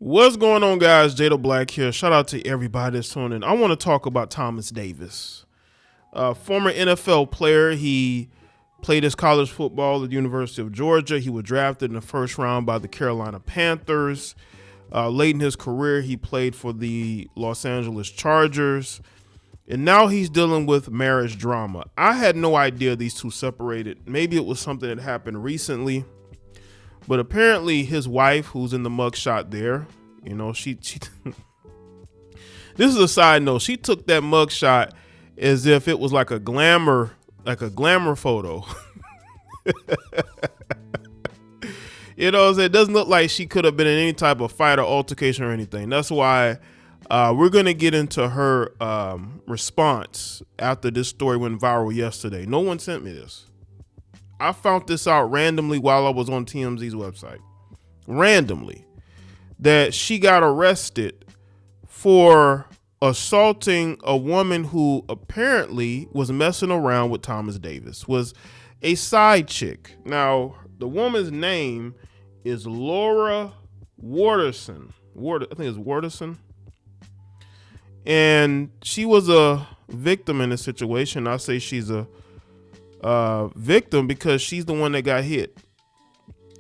What's going on, guys? Jada Black here. Shout out to everybody that's tuning in. I want to talk about Thomas Davis, former NFL player. He played his college football at the University of Georgia. He was drafted in the first round by the Carolina Panthers. Late in his career, he played for the Los Angeles Chargers. And now he's dealing with marriage drama. I had no idea these two separated. Maybe it was something that happened recently. But apparently his wife, who's in the mugshot there, you know, she this is a side note. She took that mugshot as if it was like a glamour photo. You know, it doesn't look like she could have been in any type of fight or altercation or anything. That's why we're going to get into her response after this story went viral yesterday. No one sent me this. I found this out randomly while I was on TMZ's website. Randomly. That she got arrested for assaulting a woman who apparently was messing around with Thomas Davis, was a side chick. Now, the woman's name is Laura Waterson. I think it's Waterson. And she was a victim in this situation. I say she's a victim because she's the one that got hit,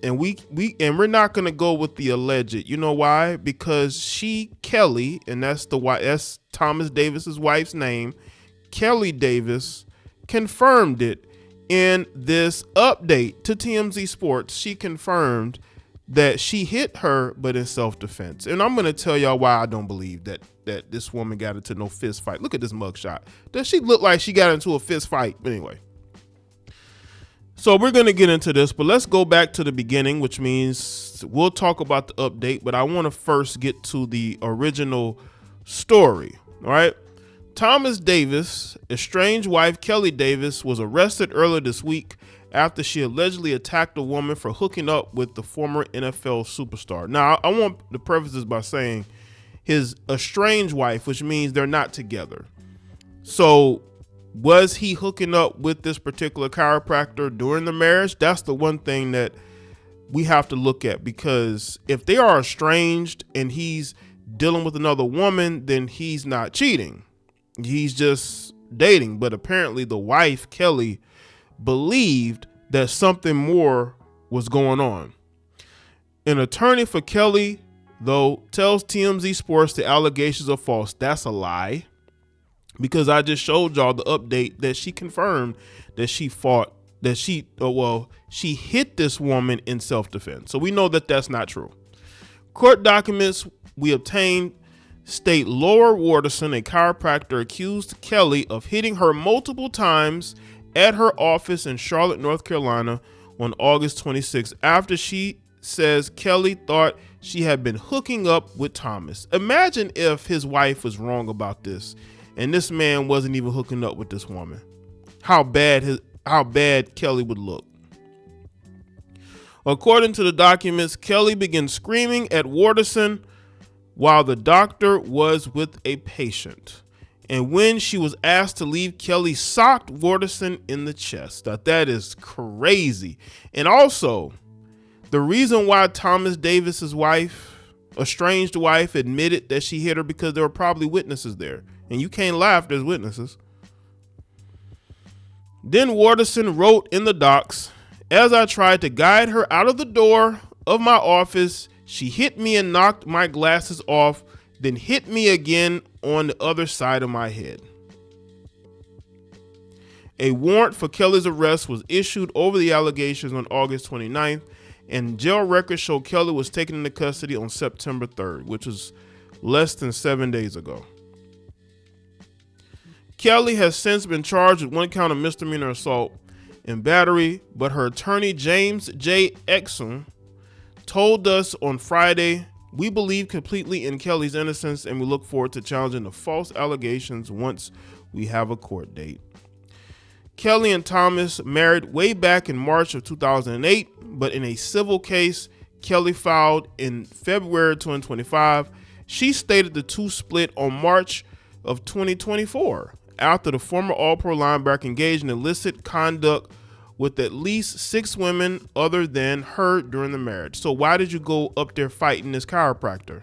and we're not gonna go with the alleged. You know why? Because Kelly, and that's Thomas Davis's wife's name, Kelly Davis, confirmed it in this update to TMZ Sports. She confirmed that she hit her, but in self-defense. And I'm gonna tell y'all why I don't believe that this woman got into no fist fight. Look at this mugshot. Does she look like she got into a fist fight? But anyway. So we're going to get into this, but let's go back to the beginning, which means we'll talk about the update, but I want to first get to the original story. All right. Thomas Davis' estranged wife, Kelly Davis, was arrested earlier this week after she allegedly attacked a woman for hooking up with the former NFL superstar. Now, I want to preface this by saying his estranged wife, which means they're not together. So was he hooking up with this particular chiropractor during the marriage? That's the one thing that we have to look at, because if they are estranged and he's dealing with another woman, then he's not cheating. He's just dating. But apparently the wife, Kelly, believed that something more was going on. An attorney for Kelly, though, tells TMZ Sports the allegations are false. That's a lie. Because I just showed y'all the update that she confirmed that she hit this woman in self-defense. So we know that that's not true. Court documents we obtained state Laura Waterson, a chiropractor, accused Kelly of hitting her multiple times at her office in Charlotte, North Carolina on August 26, after she says Kelly thought she had been hooking up with Thomas. Imagine if his wife was wrong about this and this man wasn't even hooking up with this woman. How bad Kelly would look. According to the documents, Kelly began screaming at Waterson while the doctor was with a patient. And when she was asked to leave, Kelly socked Waterson in the chest. Now, that is crazy. And also, the reason why Thomas Davis's wife, estranged wife, admitted that she hit her, because there were probably witnesses there. And you can't lie if there's witnesses. Then Waterson wrote in the docs, as I tried to guide her out of the door of my office, she hit me and knocked my glasses off, then hit me again on the other side of my head. A warrant for Kelly's arrest was issued over the allegations on August 29th, and jail records show Kelly was taken into custody on September 3rd, which was less than 7 days ago. Kelly has since been charged with one count of misdemeanor assault and battery, but her attorney, James J. Exum, told us on Friday, we believe completely in Kelly's innocence and we look forward to challenging the false allegations once we have a court date. Kelly and Thomas married way back in March of 2008, but in a civil case Kelly filed in February 2025, she stated the two split on March of 2024. After the former All-Pro linebacker engaged in illicit conduct with at least 6 women other than her during the marriage. So why did you go up there fighting this chiropractor?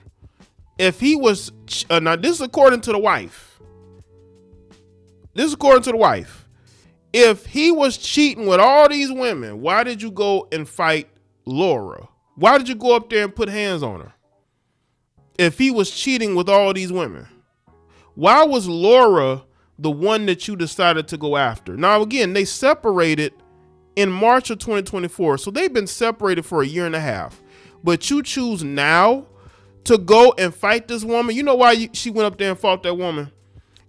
If he was, now this is according to the wife. If he was cheating with all these women, why did you go and fight Laura? Why did you go up there and put hands on her? If he was cheating with all these women, why was Laura the one that you decided to go after? Now, again, they separated in March of 2024. So they've been separated for a year and a half. But you choose now to go and fight this woman. You know why she went up there and fought that woman?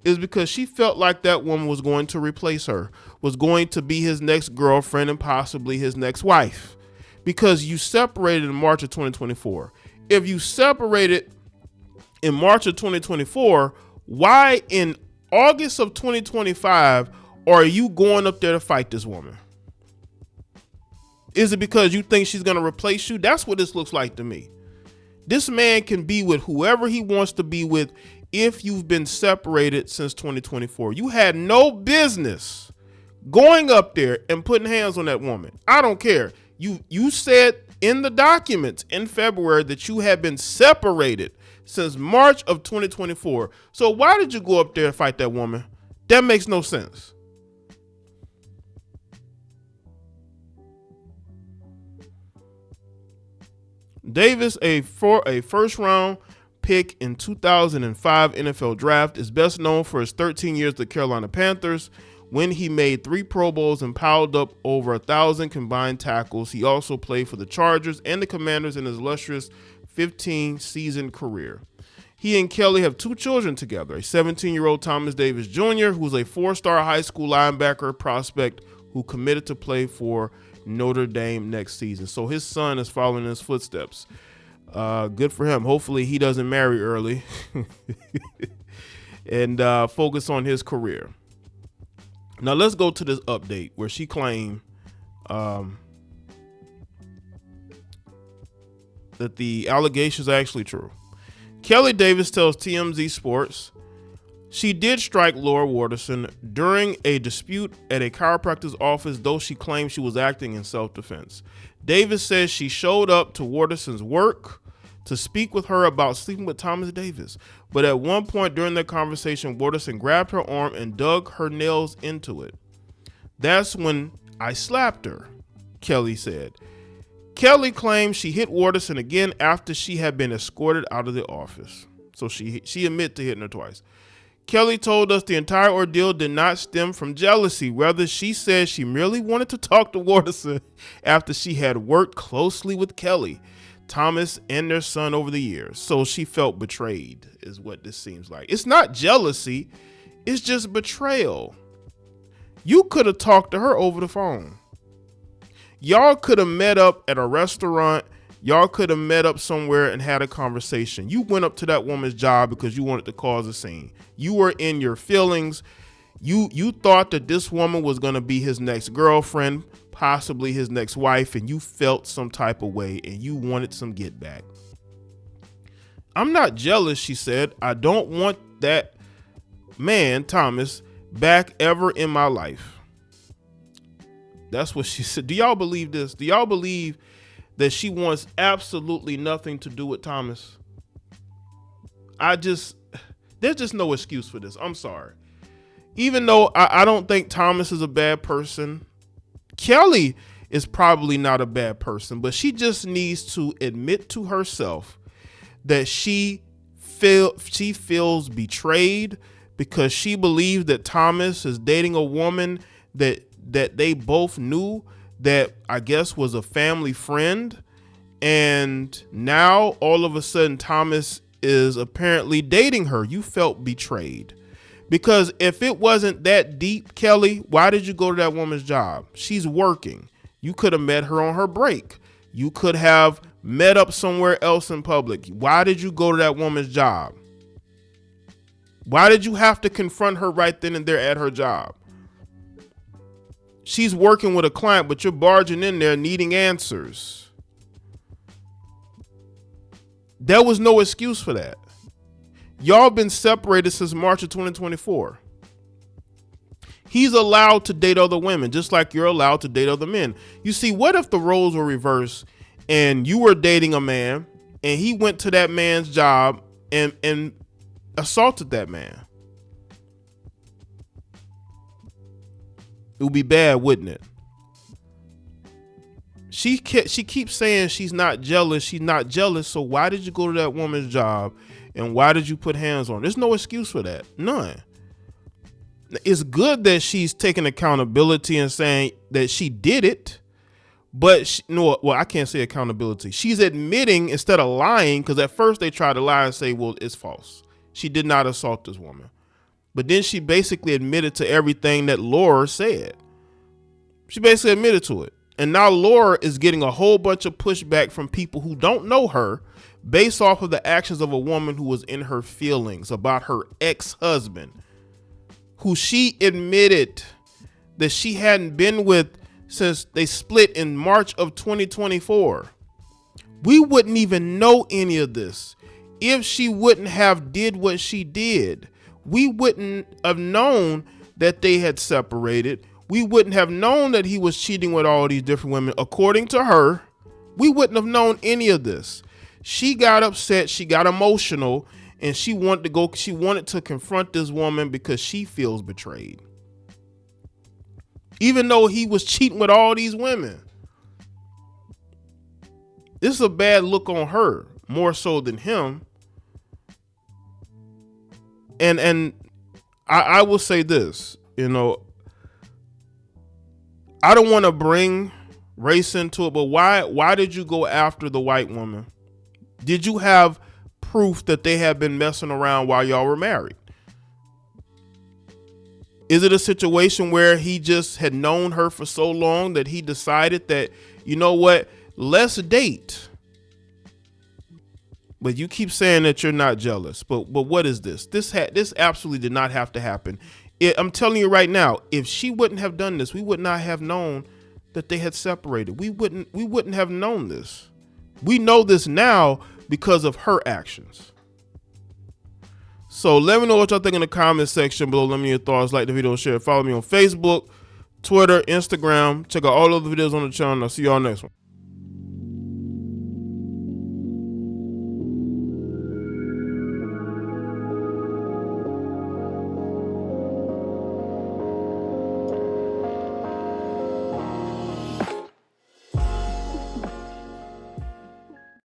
Is because she felt like that woman was going to replace her, was going to be his next girlfriend and possibly his next wife. Because you separated in March of 2024. If you separated in March of 2024, why in August of 2025 are you going up there to fight this woman? Is it because you think she's going to replace you? That's what this looks like to me. This man can be with whoever he wants to be with if you've been separated since 2024. You had no business going up there and putting hands on that woman. I don't care. You said in the documents in February that you had been separated since March of 2024. So why did you go up there and fight that woman? That makes no sense. Davis, a first round pick in 2005 NFL draft, is best known for his 13 years with the Carolina Panthers, when he made 3 Pro Bowls and piled up over 1,000 combined tackles. He also played for the Chargers and the Commanders in his illustrious 15-season career. He and Kelly have 2 children together, a 17-year-old Thomas Davis Jr., who was a 4-star high school linebacker prospect who committed to play for Notre Dame next season. So his son is following in his footsteps. Good for him. Hopefully he doesn't marry early and focus on his career. Now let's go to this update where she claimed that the allegations are actually true. Kelly Davis tells TMZ Sports she did strike Laura Waterson during a dispute at a chiropractor's office, though she claimed she was acting in self-defense. Davis says she showed up to Waterson's work to speak with her about sleeping with Thomas Davis. But at one point during their conversation, Waterson grabbed her arm and dug her nails into it. That's when I slapped her, Kelly said. Kelly claimed she hit Waterson again after she had been escorted out of the office. So she admitted to hitting her twice. Kelly told us the entire ordeal did not stem from jealousy. Rather, she said she merely wanted to talk to Waterson after she had worked closely with Kelly, Thomas, and their son over the years. So she felt betrayed, is what this seems like. It's not jealousy. It's just betrayal. You could have talked to her over the phone. Y'all could have met up at a restaurant. Y'all could have met up somewhere and had a conversation. You went up to that woman's job because you wanted to cause a scene. You were in your feelings. You thought that this woman was going to be his next girlfriend, possibly his next wife, and you felt some type of way and you wanted some get back. I'm not jealous, she said. I don't want that man, Thomas, back ever in my life. That's what she said. Do y'all believe this? Do y'all believe that she wants absolutely nothing to do with Thomas? There's just no excuse for this. I'm sorry. Even though I don't think Thomas is a bad person, Kelly is probably not a bad person, but she just needs to admit to herself that she feels betrayed because she believes that Thomas is dating a woman that they both knew, that I guess was a family friend. And now all of a sudden Thomas is apparently dating her. You felt betrayed. Because if it wasn't that deep, Kelly, why did you go to that woman's job? She's working. You could have met her on her break. You could have met up somewhere else in public. Why did you go to that woman's job? Why did you have to confront her right then and there at her job? She's working with a client, but you're barging in there needing answers. There was no excuse for that. Y'all been separated since March of 2024. He's allowed to date other women, just like you're allowed to date other men. You see, what if the roles were reversed and you were dating a man and he went to that man's job and assaulted that man? It would be bad, wouldn't it? She keeps saying she's not jealous. She's not jealous. So why did you go to that woman's job and why did you put hands on her? There's no excuse for that. None. It's good that she's taking accountability and saying that she did it, but I can't say accountability. She's admitting instead of lying, because at first they tried to lie and say, well, it's false. She did not assault this woman. But then she basically admitted to everything that Laura said. She basically admitted to it. And now Laura is getting a whole bunch of pushback from people who don't know her based off of the actions of a woman who was in her feelings about her ex-husband, who she admitted that she hadn't been with since they split in March of 2024. We wouldn't even know any of this if she wouldn't have did what she did. We wouldn't have known that they had separated. We wouldn't have known that he was cheating with all these different women. According to her, we wouldn't have known any of this. She got upset. She got emotional. And she wanted to confront this woman because she feels betrayed. Even though he was cheating with all these women. This is a bad look on her, more so than him. And I will say this, I don't want to bring race into it, but why did you go after the white woman? Did you have proof that they had been messing around while y'all were married? Is it a situation where he just had known her for so long that he decided that, you know what, let's date? But you keep saying that you're not jealous. But what is this? This absolutely did not have to happen. I'm telling you right now, if she wouldn't have done this, we would not have known that they had separated. We wouldn't have known this. We know this now because of her actions. So let me know what y'all think in the comment section below. Let me know your thoughts. Like the video, share, follow me on Facebook, Twitter, Instagram. Check out all other videos on the channel. I'll see y'all next one.